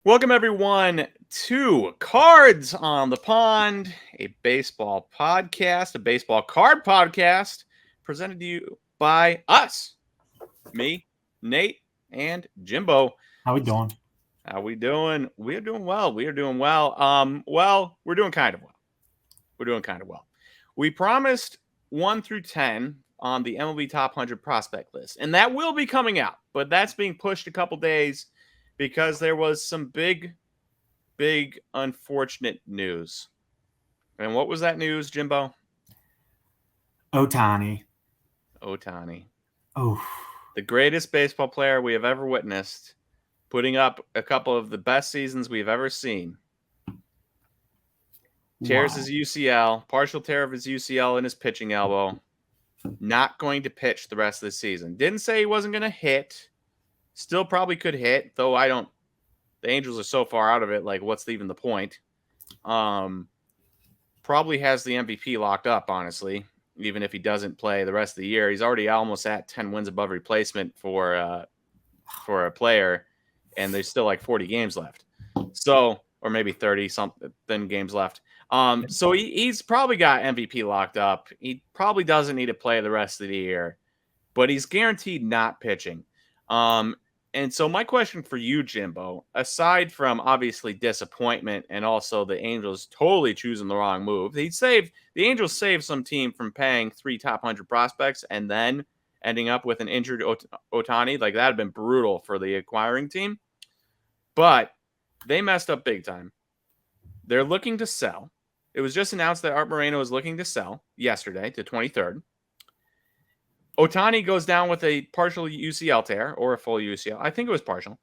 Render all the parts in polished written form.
Welcome, everyone, to Cards on the Pond, a baseball podcast, a baseball card podcast, presented to you by us, me, Nate, and Jimbo. How we doing? How we doing? We are doing well. We are doing well. We're doing kind of well. We're doing kind of well. We promised 1 through 10 on the MLB Top 100 prospect list, and that will be coming out, but that's being pushed a couple days because there was some big unfortunate news. And what was that news, Jimbo? Ohtani. Ohtani. Oh, The greatest baseball player we have ever witnessed, putting up a couple of the best seasons we've ever seen. Tears his UCL, partial tear of his UCL in his pitching elbow. Not going to pitch the rest of the season. Didn't say he wasn't going to hit. Still probably could hit, though the Angels are so far out of it, like what's even the point? Probably has the MVP locked up, honestly, even if he doesn't play the rest of the year. He's already almost at 10 wins above replacement for a player, and there's still like 40 games left. So, or maybe 30 something games left. So he's probably got MVP locked up. He probably doesn't need to play the rest of the year, but he's guaranteed not pitching. And so my question for you, Jimbo, aside from obviously disappointment and also the Angels totally choosing the wrong move, the Angels saved some team from paying 3 top 100 prospects and then ending up with an injured Ohtani. Like, that would have been brutal for the acquiring team. But they messed up big time. They're looking to sell. It was just announced that Art Moreno is looking to sell yesterday to 23rd. Ohtani goes down with a partial UCL tear or a full UCL. I think it was partial.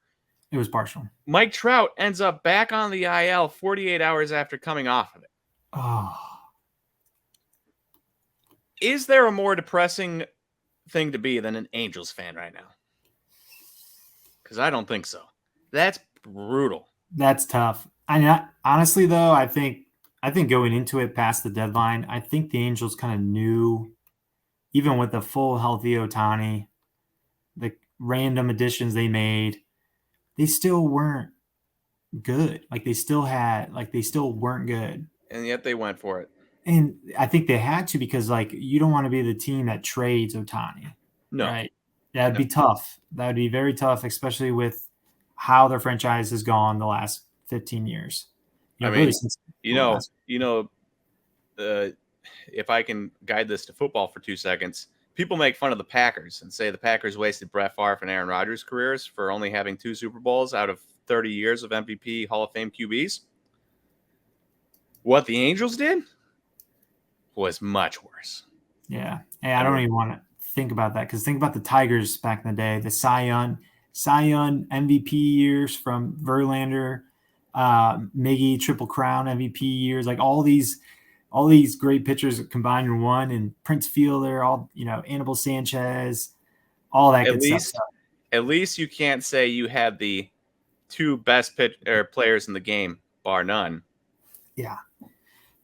It was partial. Mike Trout ends up back on the IL 48 hours after coming off of it. Oh. Is there a more depressing thing to be than an Angels fan right now? Because I don't think so. That's brutal. That's tough. Honestly, though, I think going into it past the deadline, I think the Angels kind of knew, even with the full healthy Ohtani, the random additions they made, they still weren't good. They still weren't good. And yet they went for it. And I think they had to because, you don't want to be the team that trades Ohtani. No. Right? That'd be tough. That would be very tough, especially with how their franchise has gone the last 15 years. If I can guide this to football for 2 seconds, people make fun of the Packers and say the Packers wasted Brett Favre and Aaron Rodgers' careers for only having 2 Super Bowls out of 30 years of MVP Hall of Fame QBs. What the Angels did was much worse. Yeah. Hey, I don't even want to think about that because think about the Tigers back in the day, the Cy Young MVP years from Verlander, Miggy Triple Crown MVP years, all these great pitchers combined in one, and Prince Fielder, Anibal Sanchez, all that good stuff. At least you can't say you had the 2 best players in the game, bar none. Yeah.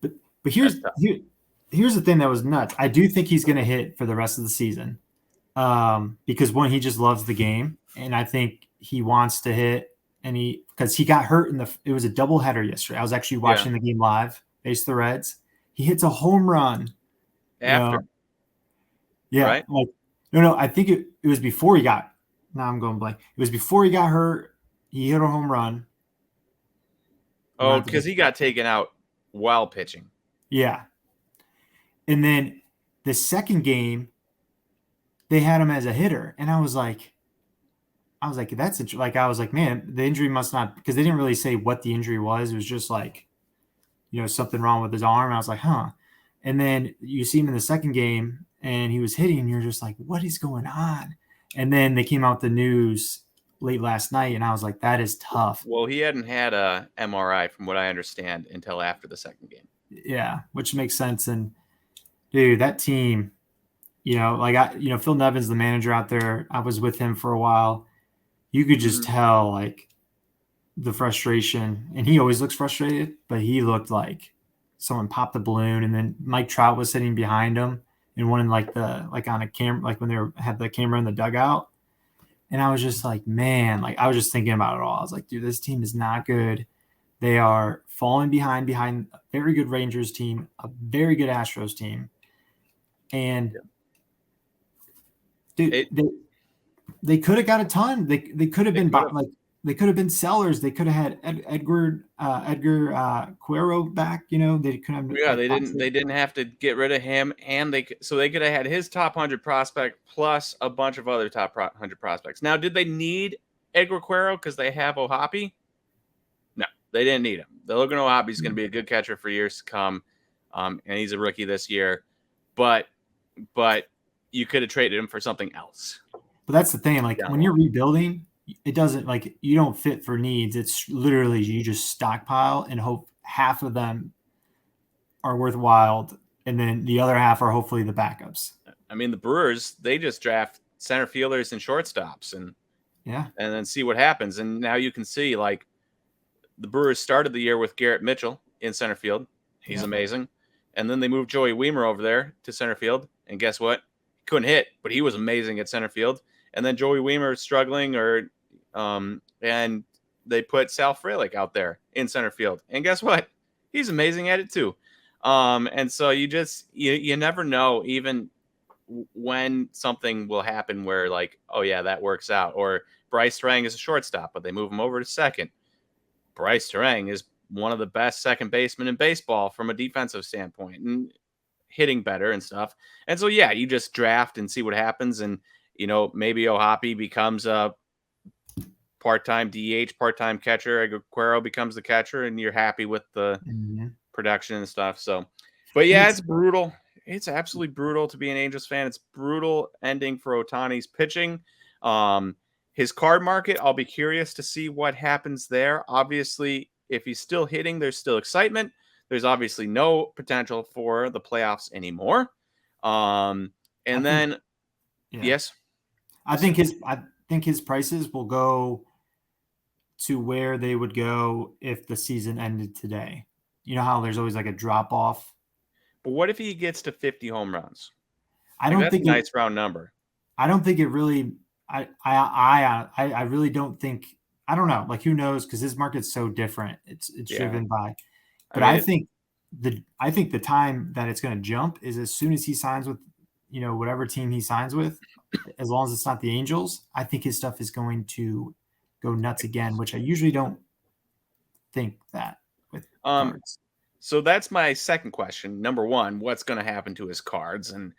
But here's the thing that was nuts. I do think he's going to hit for the rest of the season because, one, he just loves the game, and I think he wants to hit. And because he got hurt it was a doubleheader yesterday. I was actually watching the game live, faced the Reds. He hits a home run after. Yeah. Right? No, I think it was before he got – now I'm going blank. It was before he got hurt. He hit a home run. Oh, because he got taken out while pitching. Yeah. And then the second game, they had him as a hitter. And I was like, that's interesting. I was like, man, the injury must not – because they didn't really say what the injury was. It was just something wrong with his arm. And I was like, huh. And then you see him in the second game, and he was hitting, and you're just like, what is going on? And then they came out the news late last night, and I was like, that is tough. Well, he hadn't had a MRI, from what I understand, until after the second game. Yeah, which makes sense. And, dude, that team, Phil Nevin's the manager out there. I was with him for a while. You could just tell, the frustration, and he always looks frustrated, but he looked like someone popped the balloon. And then Mike Trout was sitting behind him and one in on a camera, when they had the camera in the dugout, And I was just like, man, like I was just thinking about it all. I was like, dude, this team is not good. They are falling behind a very good Rangers team, a very good Astros team. And dude, It they could have got a ton. They could have they been could have. like they could have been sellers. They could have had Edgar Cuero back. You know, they could have Yeah, like they didn't. They didn't have to get rid of him, and they could have had his top 100 prospect plus a bunch of other top 100 prospects. Now, did they need Edgar Cuero because they have Ohtani? No, they didn't need him. The Logan Ohtani is going to be a good catcher for years to come, and he's a rookie this year. But you could have traded him for something else. But that's the thing. Like Yeah. when you're rebuilding, it doesn't like you don't fit for needs. It's literally you just stockpile and hope half of them are worthwhile, and then the other half are hopefully the backups. I mean, the Brewers, they just draft center fielders and shortstops and then see what happens. And now you can see like the Brewers started the year with Garrett Mitchell in center field. He's amazing. And then they moved Joey Weimer over there to center field. And guess what? He couldn't hit, but he was amazing at center field. And then Joey Weimer struggling and they put Sal Frelick out there in center field. And guess what? He's amazing at it too. And so you never know even when something will happen where like, oh yeah, that works out. Or Bryce Terang is a shortstop, but they move him over to second. Bryce Terang is one of the best second basemen in baseball from a defensive standpoint and hitting better and stuff. And so, yeah, you just draft and see what happens. And, maybe Ohtani becomes a part-time DH, part-time catcher. Aguero becomes the catcher and you're happy with the production and stuff. So, but yeah, it's brutal. It's absolutely brutal to be an Angels fan. It's brutal ending for Ohtani's pitching. His card market, I'll be curious to see what happens there. Obviously, if he's still hitting, there's still excitement. There's obviously no potential for the playoffs anymore. Yes. I think his prices will go to where they would go if the season ended today. You know how there's always like a drop off. But what if he gets to 50 home runs? That's a nice round number. I don't think it really. I really don't think. I don't know. Like who knows? Because his market's so different. It's driven by. But I think the time that it's going to jump is as soon as he signs with, whatever team he signs with, as long as it's not the Angels. I think his stuff is going to go nuts again, which I usually don't think that with cards. So that's my second question. Number one, what's going to happen to his cards? And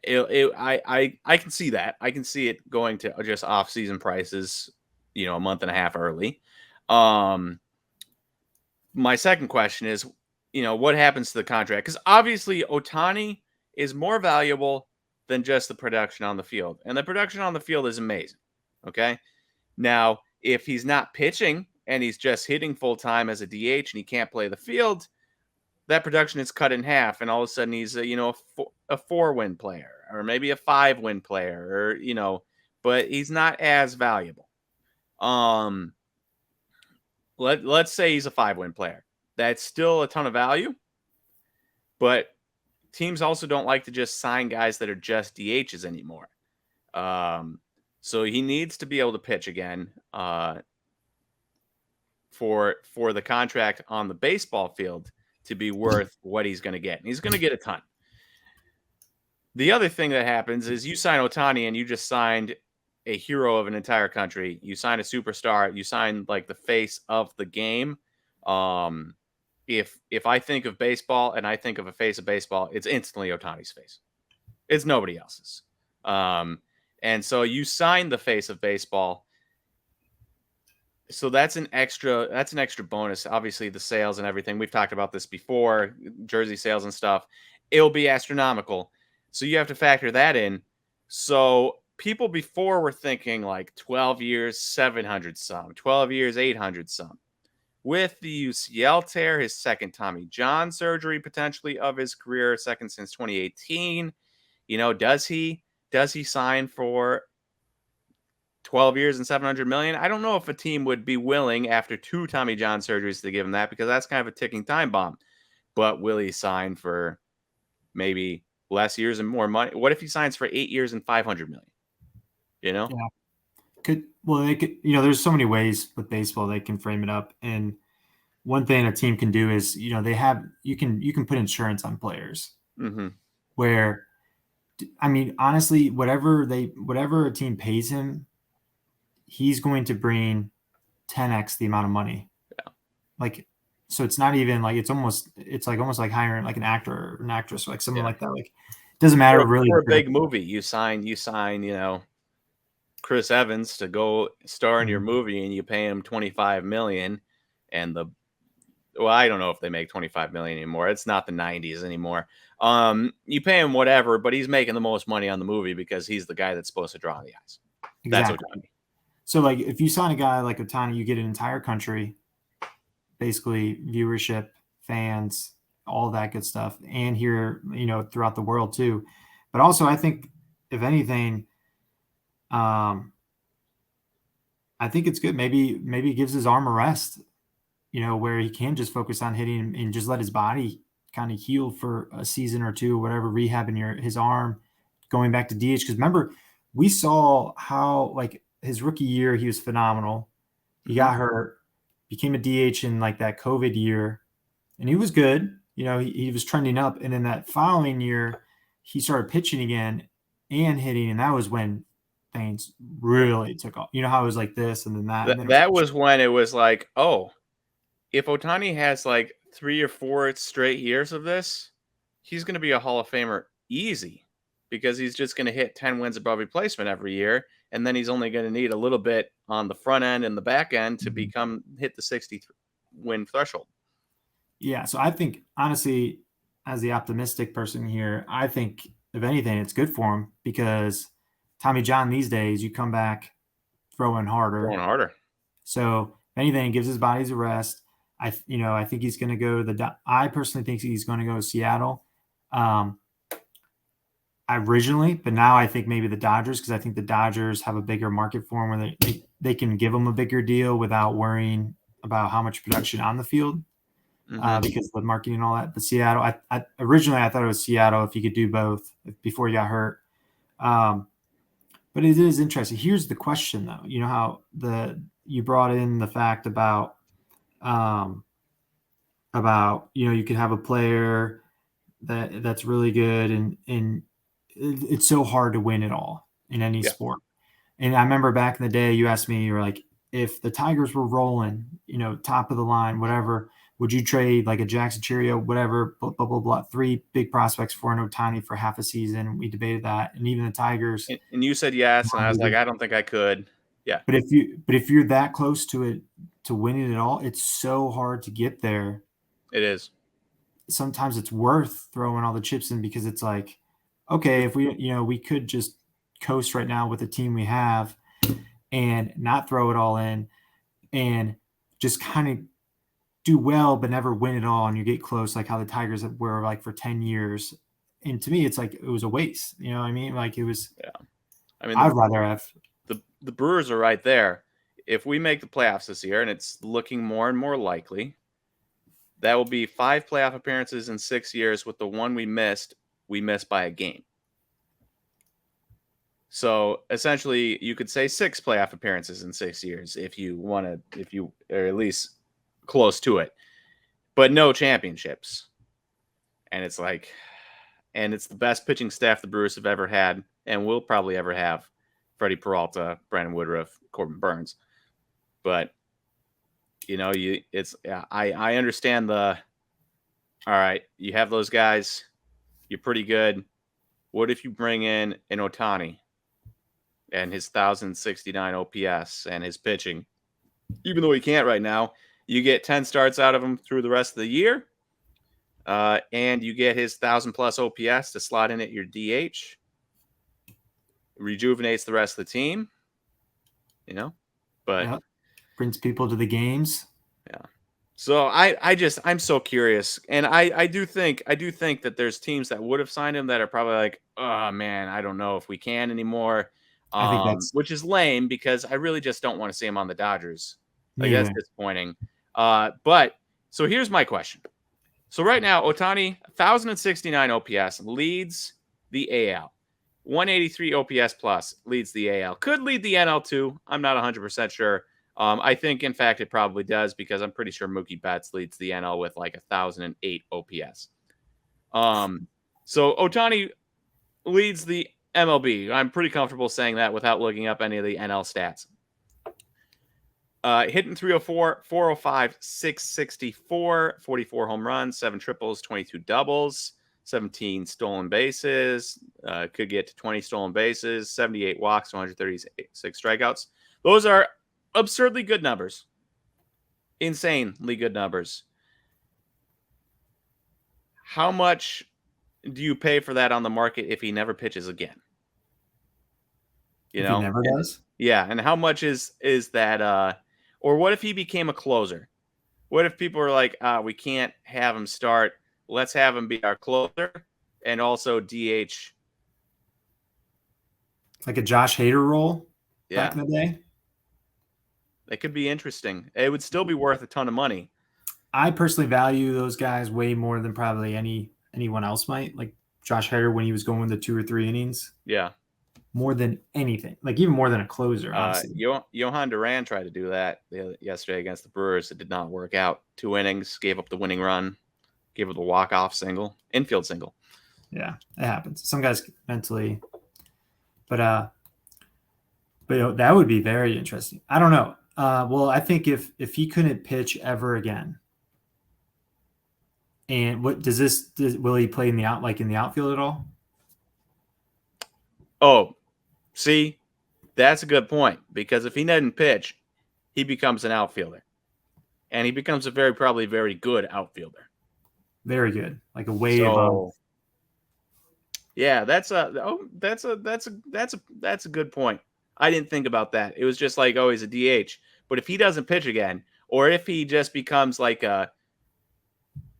I can see that. I can see it going to just off-season prices, a month and a half early. My second question is, what happens to the contract? Because obviously Ohtani is more valuable than just the production on the field. And the production on the field is amazing. Okay. Now, if he's not pitching and he's just hitting full time as a DH and he can't play the field, that production is cut in half. And all of a sudden he's a 4-win player or maybe a 5-win player or, but he's not as valuable. Let's say he's a 5-win player. That's still a ton of value, but teams also don't like to just sign guys that are just DHs anymore. So he needs to be able to pitch again for the contract on the baseball field to be worth what he's going to get. And he's going to get a ton. The other thing that happens is you sign Ohtani and you just signed a hero of an entire country. You sign a superstar. You sign like the face of the game. If I think of baseball and I think of a face of baseball, it's instantly Ohtani's face. It's nobody else's. And so you sign the face of baseball. So that's an extra bonus. Obviously, the sales and everything. We've talked about this before, jersey sales and stuff. It'll be astronomical. So you have to factor that in. So people before were thinking like 12 years, 700 some, 12 years, 800 some. With the UCL tear, his second Tommy John surgery potentially of his career, second since 2018. Does he sign for 12 years and 700 million? I don't know if a team would be willing after 2 Tommy John surgeries to give him that because that's kind of a ticking time bomb. But will he sign for maybe less years and more money? What if he signs for 8 years and 500 million? Yeah. They could, there's so many ways with baseball they can frame it up. And one thing a team can do is, you can put insurance on players Mm-hmm. where, I mean, honestly, whatever a team pays him, he's going to bring 10x the amount of money. Yeah. Like, so it's not even like, it's almost like hiring like an actor or an actress or like someone like that. Like, it doesn't matter really. For a big movie, you sign, Chris Evans to go star in your movie, and you pay him $25 million, and I don't know if they make $25 million anymore. It's not the 90s anymore. You pay him whatever, but he's making the most money on the movie because he's the guy that's supposed to draw the eyes. Exactly. That's Ohtani. So like if you sign a guy like Ohtani, you get an entire country, basically viewership, fans, all that good stuff, and here, throughout the world too. But also, I think if anything, I think it's good. Maybe he gives his arm a rest, where he can just focus on hitting and just let his body kind of heal for a season or two, or whatever, rehabbing his arm, going back to DH. Because remember, we saw how like his rookie year, he was phenomenal. He got hurt, became a DH in like that COVID year, and he was good. He was trending up. And then that following year, he started pitching again and hitting, and that was when things really took off. You know how it was like this and then that. And then That was when it was like, oh, if Ohtani has like 3 or 4 straight years of this, he's going to be a Hall of Famer easy, because he's just going to hit 10 wins above replacement every year. And then he's only going to need a little bit on the front end and the back end to hit the 60 win threshold. Yeah. So I think, honestly, as the optimistic person here, I think if anything, it's good for him, because Tommy John these days, you come back throwing harder. So if anything, it gives his bodies a rest. I think he's going to go to I personally think he's going to go to Seattle. Originally, but now I think maybe the Dodgers, because I think the Dodgers have a bigger market for him, where they can give him a bigger deal without worrying about how much production on the field, because of the marketing and all that. But Seattle, I originally I thought it was Seattle if you could do both before he got hurt. But it is interesting. Here's the question though. You know how you brought in the fact about you could have a player that's really good, and it's so hard to win it all in any sport. And I remember back in the day, you asked me, you were like, if the Tigers were rolling, top of the line, whatever, would you trade like a Jackson Cheerio, whatever, blah, blah, blah, blah, 3 big prospects for an Ohtani for half a season? We debated that. And even the Tigers. And you said yes. And I was like, I don't think I could. Yeah. But if you're that close to it, to winning it all, it's so hard to get there. It is. Sometimes it's worth throwing all the chips in, because it's like, okay, if we could just coast right now with the team we have and not throw it all in and just kind of do well, but never win it all. And you get close, like how the Tigers were like for 10 years. And to me, it's like, it was a waste. You know what I mean? Like it was, I mean, I'd rather have the Brewers are right there. If we make the playoffs this year, and it's looking more and more likely, that will be 5 playoff appearances in 6 years, with the one we missed by a game. So essentially, you could say 6 playoff appearances in 6 years if you are at least close to it, but no championships. And it's like, and it's the best pitching staff the Brewers have ever had and will probably ever have. Freddie Peralta, Brandon Woodruff, Corbin Burns. But I understand all right, you have those guys, you're pretty good. What if you bring in an Ohtani and his 1,069 OPS and his pitching? Even though he can't right now, you get 10 starts out of him through the rest of the year, and you get his 1,000+ OPS to slot in at your DH. Rejuvenates the rest of the team, but brings people to the games. Yeah. So I'm so curious, and I do think that there's teams that would have signed him that are probably like, oh man, I don't know if we can anymore. I think which is lame, because I really just don't want to see him on the Dodgers. Like, that's disappointing. But so here's my question. So right now, Ohtani, 1,069 OPS, leads the AL. 183 OPS plus, leads the AL. Could lead the NL too. I'm not 100% sure. I think, in fact, it probably does because I'm pretty sure Mookie Betts leads the NL with like 1,008 OPS. So Ohtani leads the MLB. I'm pretty comfortable saying that without looking up any of the NL stats. Hitting 304, 405, 664, 44 home runs, 7 triples, 22 doubles, 17 stolen bases. Could get to 20 stolen bases, 78 walks, 136 strikeouts. Those are absurdly good numbers. Insanely good numbers. How much do you pay for that on the market if he never pitches again? If he never does? Yeah, and how much is that or what if he became a closer? What if people are like, we can't have him start. Let's have him be our closer and also DH. Like a Josh Hader role back Yeah. in the day? That could be interesting. It would still be worth a ton of money. I personally value those guys way more than probably anyone else might. Like Josh Hader when he was going the 2 or 3 innings. Yeah. More than anything. Like even more than a closer, honestly. Johan Duran tried to do that yesterday against the Brewers. It did not work out. 2 innings, gave up the winning run, gave up the walk-off single, infield single. Yeah, it happens. Some guys mentally, but that would be very interesting. I don't know. Well, I think if he couldn't pitch ever again, and what will he play in the outfield at all? Oh, see, that's a good point because if he doesn't pitch, he becomes an outfielder, and he becomes a probably very good outfielder. Very good, like a way above. Yeah, that's a good point. I didn't think about that. It was just like, oh, he's a DH. But if he doesn't pitch again, or if he just becomes like a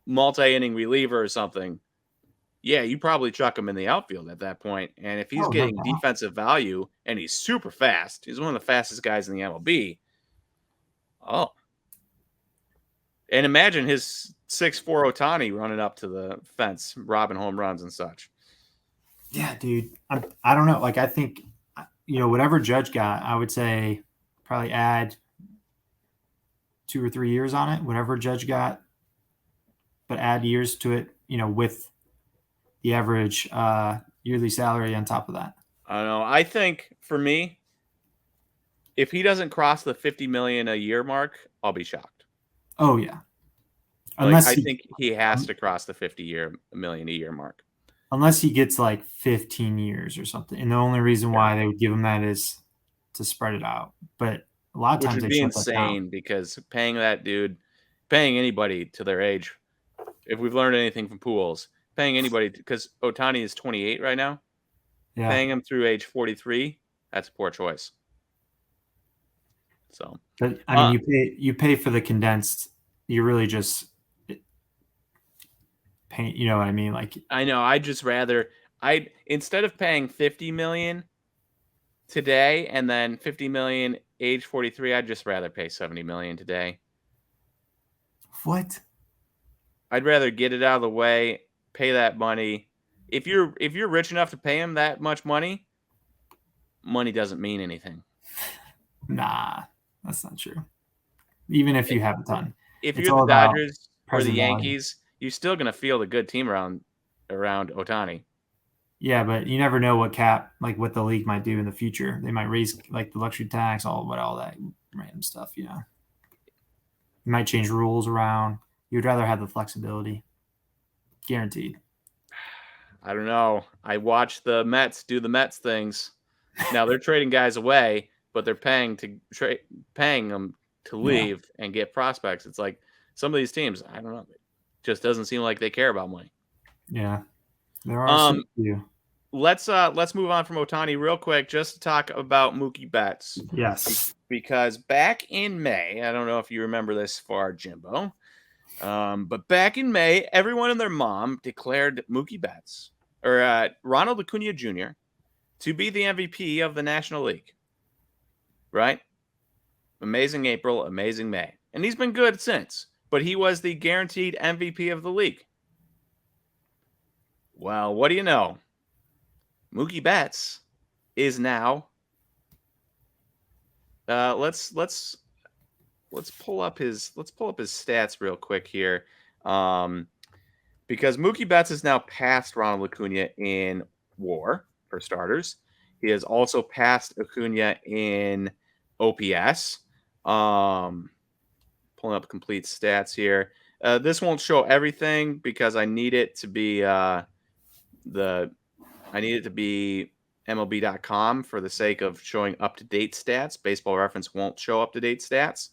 multi-inning reliever or something, yeah, you probably chuck him in the outfield at that point. And if he's getting defensive value and he's super fast, he's one of the fastest guys in the MLB. Oh. And imagine his 6'4" Ohtani running up to the fence, robbing home runs and such. Yeah, dude. I don't know. Like, I think, whatever Judge got, I would say probably add 2 or 3 years on it, whatever Judge got, but add years to it, with the average yearly salary on top of that. I don't know. I think for me, if he doesn't cross the $50 million a year mark, I'll be shocked. Oh yeah. I think he has to cross the $50 million a year mark. Unless he gets like 15 years or something. And the only reason why they would give him that is to spread it out. But a lot of times which would be insane because paying anybody to their age, if we've learned anything from Pools, paying anybody, because Ohtani is 28 right now, paying him through age 43, that's a poor choice. So, but I mean, you pay for the condensed. You really just pay. You know what I mean? Like, I know. Instead of paying $50 million today and then $50 million age 43, I'd just rather pay $70 million today. What? I'd rather get it out of the way, pay that money. If you're rich enough to pay him that much money doesn't mean anything. Nah, that's not true. Even if you have a ton. If you're the Dodgers or the Yankees, you're still going to field a good team around Ohtani. Yeah, but you never know what what the league might do in the future. They might raise like the luxury tax, all that random stuff, You might change rules around. You'd rather have the flexibility. Guaranteed. I don't know. I watched the Mets do the Mets things. Now they're trading guys away, but they're paying them to leave and get prospects. It's like some of these teams, I don't know. It just doesn't seem like they care about money. Yeah. There are some few. Let's move on from Ohtani real quick just to talk about Mookie Betts. Yes. Because back in May, I don't know if you remember this far, Jimbo, but back in May, everyone and their mom declared Mookie Betts or Ronald Acuna Jr. to be the MVP of the National League. Right? Amazing April, amazing May. And he's been good since, but he was the guaranteed MVP of the league. Well, what do you know? Mookie Betts is now. Let's pull up his stats real quick here, because Mookie Betts is now past Ronald Acuna in WAR for starters. He has also passed Acuna in OPS. Pulling up complete stats here. This won't show everything because I need it to be MLB.com for the sake of showing up-to-date stats. Baseball Reference won't show up-to-date stats.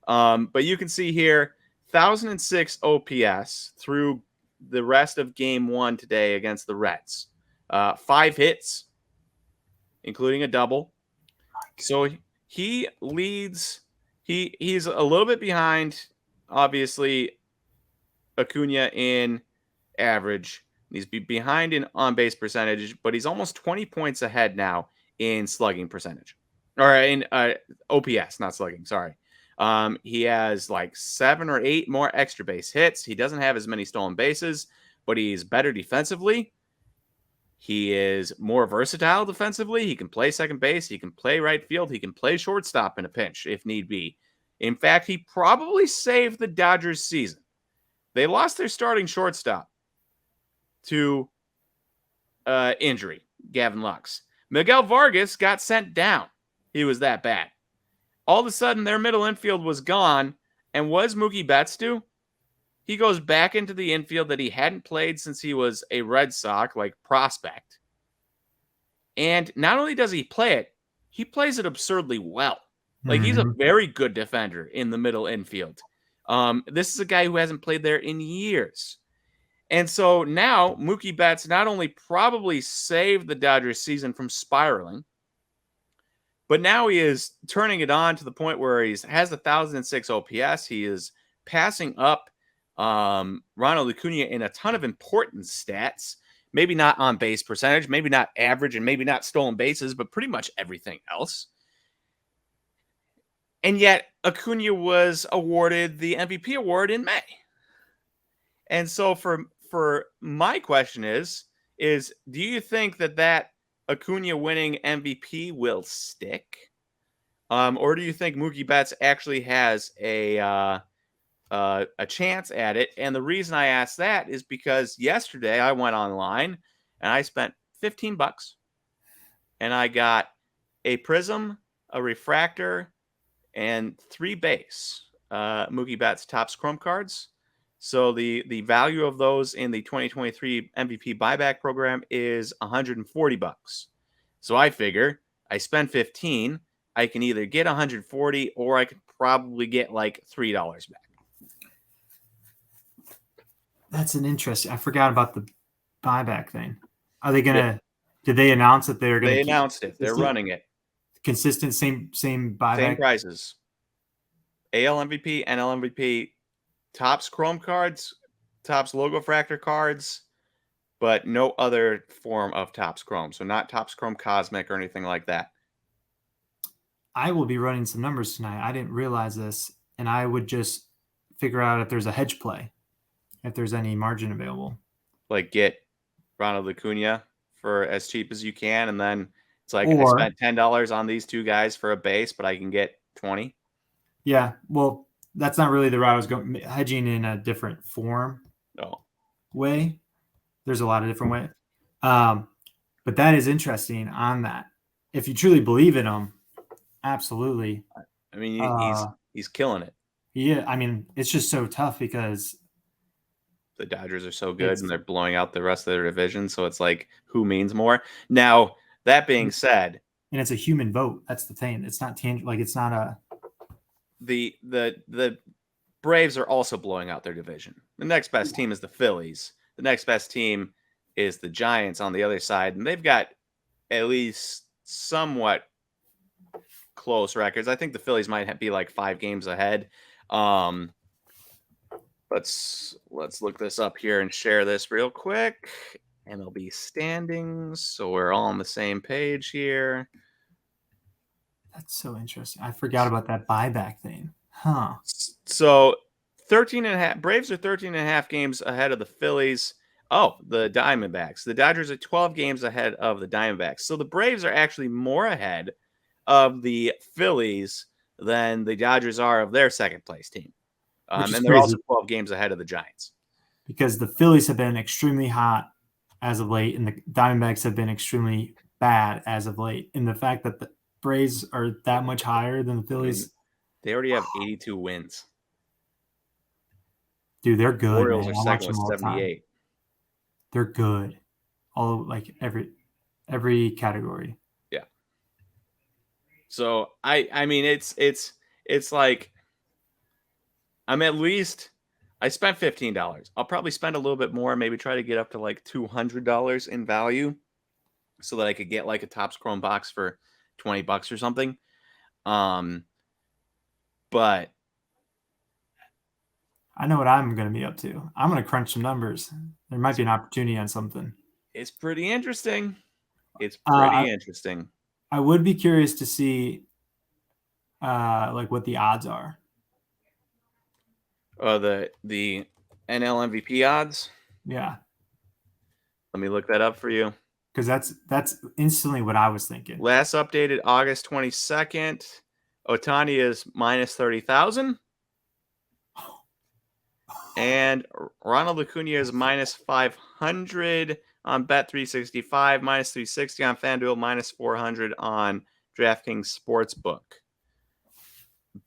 But you can see here, 1,006 OPS through the rest of Game 1 today against the Reds. 5 hits, including a double. So he leads. He's a little bit behind, obviously, Acuna in average. He's behind in on-base percentage, but he's almost 20 points ahead now in slugging percentage. Or in OPS, not slugging, sorry. He has like 7 or 8 more extra base hits. He doesn't have as many stolen bases, but he's better defensively. He is more versatile defensively. He can play second base. He can play right field. He can play shortstop in a pinch if need be. In fact, he probably saved the Dodgers' season. They lost their starting shortstop to injury, Gavin Lux. Miguel Vargas got sent down. He was that bad. All of a sudden, their middle infield was gone. And what does Mookie Betts do? He goes back into the infield that he hadn't played since he was a Red Sox, like prospect. And not only does he play it, he plays it absurdly well. Like, he's a very good defender in the middle infield. This is a guy who hasn't played there in years. And so now Mookie Betts not only probably saved the Dodgers season from spiraling, but now he is turning it on to the point where he has 1,006 OPS. He is passing up Ronald Acuna in a ton of important stats. Maybe not on base percentage, maybe not average, and maybe not stolen bases, but pretty much everything else. And yet Acuna was awarded the MVP award in May. And so for my question is do you think that Acuna winning MVP will stick? Or do you think Mookie Betts actually has a chance at it? And the reason I asked that is because yesterday I went online and I spent $15 and I got a prism, a refractor, and 3 base Mookie Betts Topps Chrome cards. So the value of those in the 2023 MVP Buyback program is $140. So I figure I spend 15, I can either get 140 or I could probably get like $3 back. That's an interesting. I forgot about the buyback thing. Are they gonna? Did they announce that they're gonna? They announced it. They're running it. Consistent, same buyback. Same prices. AL MVP, NL MVP, Topps Chrome cards, Topps Logo Fractor cards, but no other form of Topps Chrome. So not Topps Chrome Cosmic or anything like that. I will be running some numbers tonight. I didn't realize this, and I would just figure out if there's a hedge play, if there's any margin available. Like get Ronald Acuna for as cheap as you can, and then it's like I spent $10 on these 2 guys for a base, but I can get 20. Yeah, well, that's not really the route I was going. Hedging in a different form. Way. There's a lot of different ways. But that is interesting on that. If you truly believe in him, absolutely. I mean, he's killing it. Yeah, I mean, it's just so tough because the Dodgers are so good and they're blowing out the rest of their division. So it's like, who means more? Now, that being said, and it's a human vote. That's the thing. It's not tangible. Like, it's not a. The Braves are also blowing out their division. The next best team is the Phillies. The next best team is the Giants on the other side, and they've got at least somewhat close records. I think the Phillies might be like 5 games ahead. Let's look this up here and share this real quick. MLB standings, so we're all on the same page here. That's so interesting. I forgot about that buyback thing. Huh. So 13 and a half. Braves are 13 and a half games ahead of the Phillies. Oh, the Diamondbacks. The Dodgers are 12 games ahead of the Diamondbacks. So the Braves are actually more ahead of the Phillies than the Dodgers are of their second place team. which is And they're crazy also 12 games ahead of the Giants. because the Phillies have been extremely hot as of late, and the Diamondbacks have been extremely bad as of late. And the fact that the Braves are that much higher than the Phillies, They already have 82 wins. dude, they're good, Orioles man. are I watch second them with all the time. 78. They're good, all like every category. Yeah. So I mean it's like I'm at least I spent $15. I'll probably spend a little bit more, maybe try to get up to like $200 in value so that I could get like a Topps Chrome box for $20 or something. But I know what I'm going to be up to. I'm going to crunch some numbers. There might be an opportunity on something. it's pretty interesting. It's I, pretty interesting. I would be curious to see like what the odds are. The NL MVP odds. Yeah, Let me look that up for you. because that's instantly what I was thinking. Last updated August 22nd. Ohtani is minus 30,000. And Ronald Acuna is minus 500 on Bet365, minus 360 on FanDuel, minus 400 on DraftKings Sportsbook.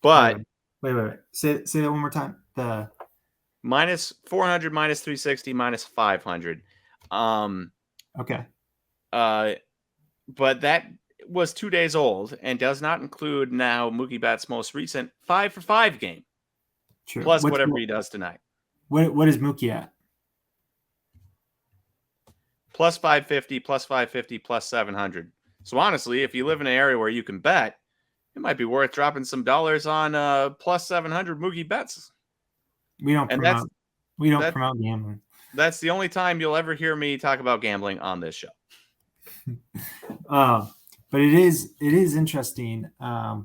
But wait. Say that one more time. The minus 400, minus 360, minus 500. Okay. But that was 2 days old and does not include now Mookie Betts' most recent 5-for-5 game. True. Plus whatever he does tonight. What is Mookie at? Plus 550, plus 550, plus 700. So honestly, if you live in an area where you can bet, it might be worth dropping some dollars on plus 700 Mookie Betts. We don't promote gambling. That's the only time you'll ever hear me talk about gambling on this show. But it is interesting. But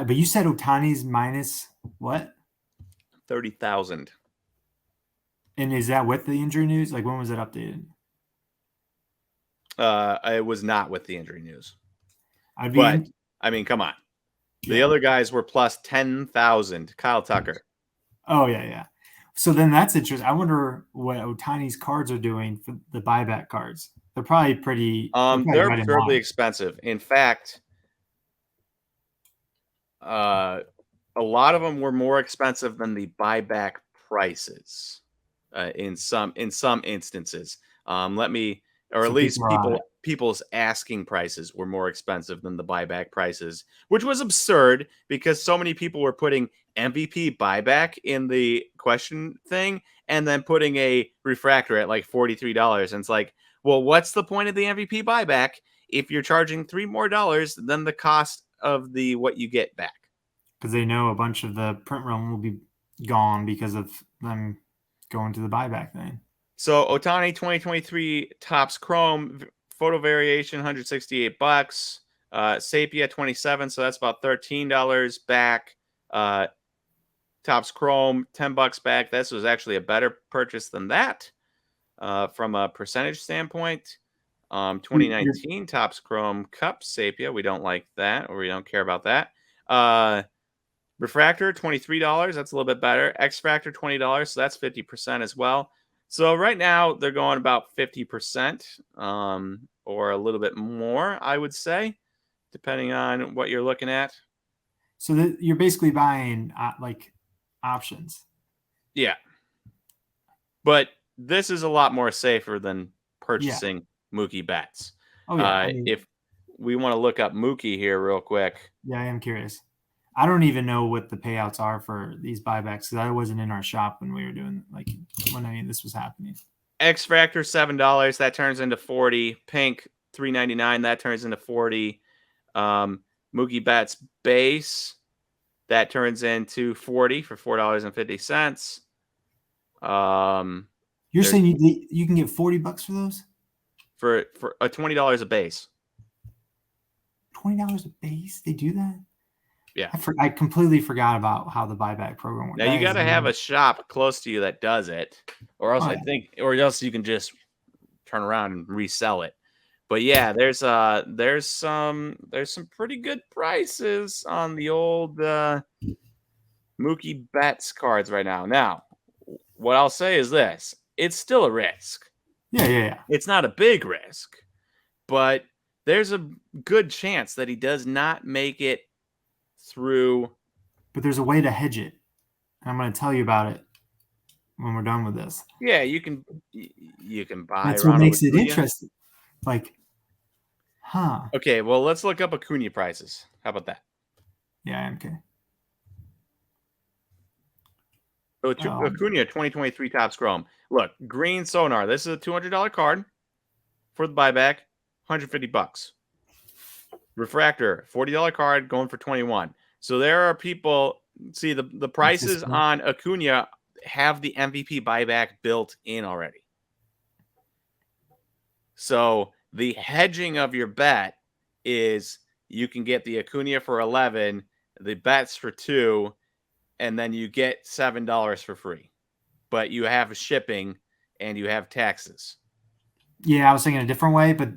you said Ohtani's minus what? 30,000. And is that with the injury news? Like when was it updated? It was not with the injury news. I mean, come on. The other guys were plus 10,000. Kyle Tucker. Oh yeah. So then that's interesting. I wonder what Ohtani's cards are doing for the buyback cards. They're probably pretty. They're absurdly expensive. In fact, a lot of them were more expensive than the buyback prices. In some instances, at least people's asking prices were more expensive than the buyback prices, which was absurd because so many people were putting MVP buyback in the question thing and then putting a refractor at like $43. And it's like, well, what's the point of the MVP buyback if you're charging $3 more than the cost of what you get back? Because they know a bunch of the print run will be gone because of them going to the buyback thing. So Ohtani 2023 Topps Chrome photo variation $168. Sapia 27, so that's about $13 back. Topps Chrome $10 back. This was actually a better purchase than that from a percentage standpoint. 2019 Topps Chrome Cup Sapia, we don't like that, or we don't care about that. Refractor $23, that's a little bit better. X Factor $20, so that's 50% as well. So right now they're going about 50%, or a little bit more, I would say, depending on what you're looking at. So you're basically buying like options. Yeah, but this is a lot more safer than purchasing Mookie Betts. Oh yeah. If we want to look up Mookie here real quick. Yeah, I am curious. I don't even know what the payouts are for these buybacks because I wasn't in our shop when we were doing when this was happening. X Factor $7, that turns into 40. Pink $3.99, that turns into 40. Mookie Betts base, that turns into 40 for $4.50. You're saying you can get $40 for those? For a $20 a base. $20 a base? They do that? Yeah. I completely forgot about how the buyback program works. Now you got to have a shop close to you that does it, or else or else you can just turn around and resell it. But yeah, there's some pretty good prices on the old Mookie Betts cards right now. Now, what I'll say is this: it's still a risk. Yeah. It's not a big risk, but there's a good chance that he does not make it through. But there's a way to hedge it. And I'm going to tell you about it when we're done with this. Yeah, you can buy. That's what Ronald makes it Acuna. interesting. Like, huh? Okay, well, let's look up Acuna prices. How about that? Yeah, okay. So Acuna 2023 Topps Chrome. Look, green sonar. This is a $200 card for the buyback, $150. Refractor, $40 card going for 21. So there are people. See the prices on Acuna have the MVP buyback built in already. So the hedging of your bet is you can get the Acuna for 11, the Betts for 2, and then you get $7 for free. But you have shipping and you have taxes. Yeah, I was thinking a different way, but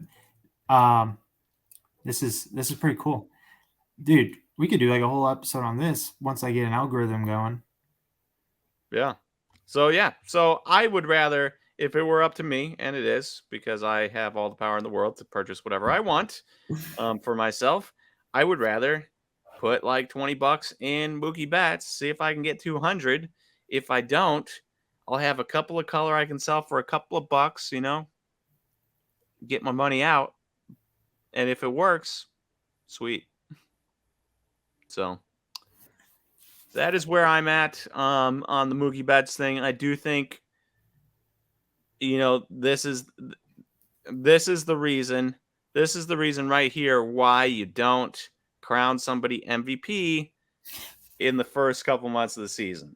this is pretty cool. Dude, we could do like a whole episode on this once I get an algorithm going. Yeah. So I would rather, if it were up to me, and it is, because I have all the power in the world to purchase whatever I want for myself, I would rather put like $20 in Mookie Betts, see if I can get 200. If I don't, I'll have a couple of color I can sell for a couple of bucks, get my money out. And if it works, sweet. So that is where I'm at on the Mookie Betts thing. I do think, this is the reason. This is the reason right here why you don't crown somebody MVP in the first couple months of the season.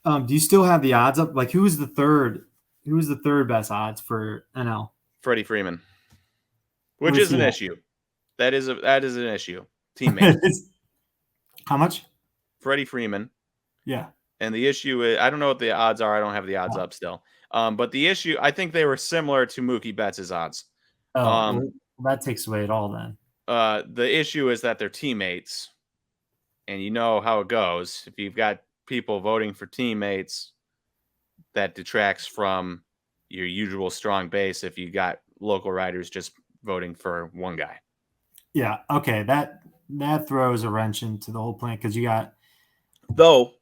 Do you still have the odds up? Like, who was the third best odds for NL? Freddie Freeman, which is an issue. That is an issue. Teammate. How much? Freddie Freeman. Yeah. And the issue is, I don't know what the odds are. I don't have the odds up still. But the issue, I think they were similar to Mookie Betts' odds. Well, that takes away it all then. The issue is that they're teammates. And you know how it goes. If you've got people voting for teammates, that detracts from your usual strong base if you got local writers just voting for one guy. Yeah. Okay. That throws a wrench into the whole plan because you got. Though,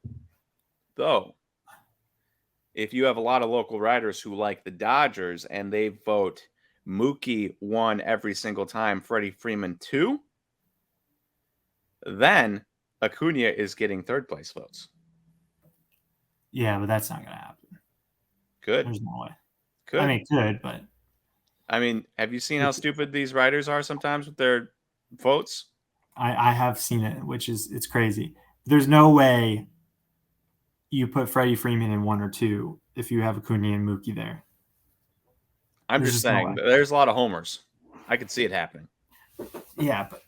if you have a lot of local writers who like the Dodgers and they vote Mookie 1 every single time, Freddie Freeman 2, then Acuna is getting third place votes. Yeah, but that's not going to happen. Good. There's no way. Good. I mean, good, but. I mean, have you seen how stupid these writers are sometimes with their votes? I have seen it, it's crazy. There's no way you put Freddie Freeman in 1 or 2 if you have Acuna and Mookie there. I'm just saying, there's a lot of homers. I could see it happening. Yeah, but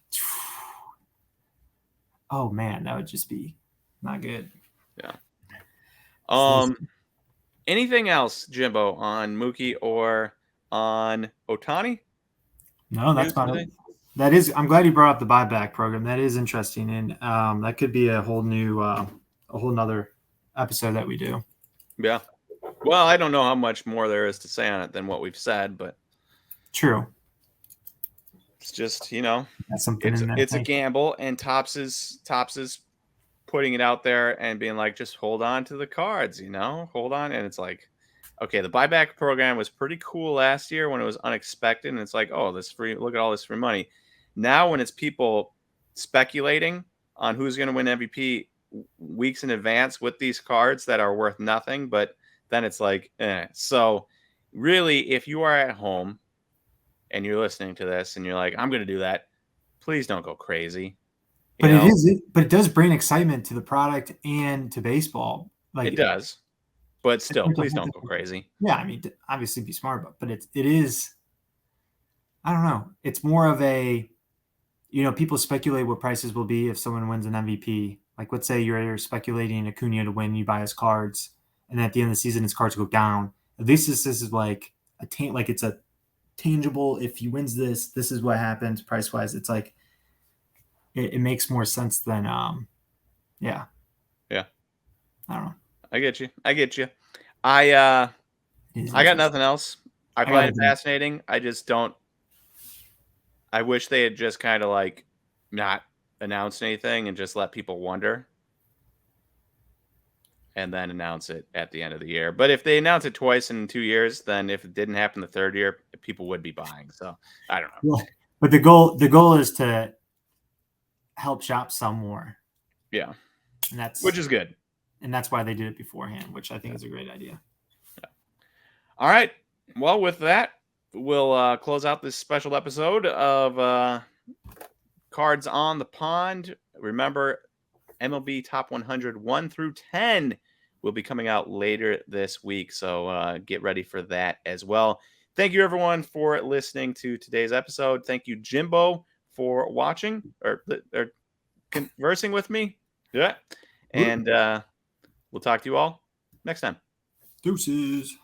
oh man, that would just be not good. Yeah. Anything else, Jimbo, on Mookie or on Ohtani? No, that's about it. That is. I'm glad you brought up the buyback program. That is interesting, and that could be a whole nother episode that we do. Yeah. Well, I don't know how much more there is to say on it than what we've said, but true. It's just that's something. It's a gamble, and Topps is putting it out there and being like, just hold on to the cards, hold on, and it's like, okay, the buyback program was pretty cool last year when it was unexpected, and it's like, oh, look at all this free money. Now, when it's people speculating on who's going to win MVP weeks in advance with these cards that are worth nothing, but then it's like, So really, if you are at home and you're listening to this and you're like, I'm going to do that, please don't go crazy. But it does bring excitement to the product and to baseball. Like it does. But still, please don't go crazy. Yeah, I mean, obviously be smart, but it is. I don't know. It's more of a, people speculate what prices will be if someone wins an MVP. Like, let's say you're speculating Acuna to win, you buy his cards, and at the end of the season, his cards go down. This is like like it's a tangible. If he wins this, this is what happens price wise. It's like it makes more sense than yeah. Yeah. I don't know. I get you. It is I got interesting. nothing else. I I find gotta it think. fascinating. I just don't. I wish they had just kind of like not announced anything and just let people wonder and then announce it at the end of the year. But if they announce it twice in 2 years, then if it didn't happen the third year, people would be buying. So I don't know. Well, but the goal is to help shops sell more, Yeah. and Which is good. that's why they did it beforehand, which I think is a great idea. All right. Well, with that, we'll close out this special episode of Cards on the Pond. Remember, MLB Top 100 1 through 10 will be coming out later this week. So get ready for that as well. Thank you, everyone, for listening to today's episode. Thank you, Jimbo, for watching or conversing with me. Yeah. And we'll talk to you all next time. Deuces.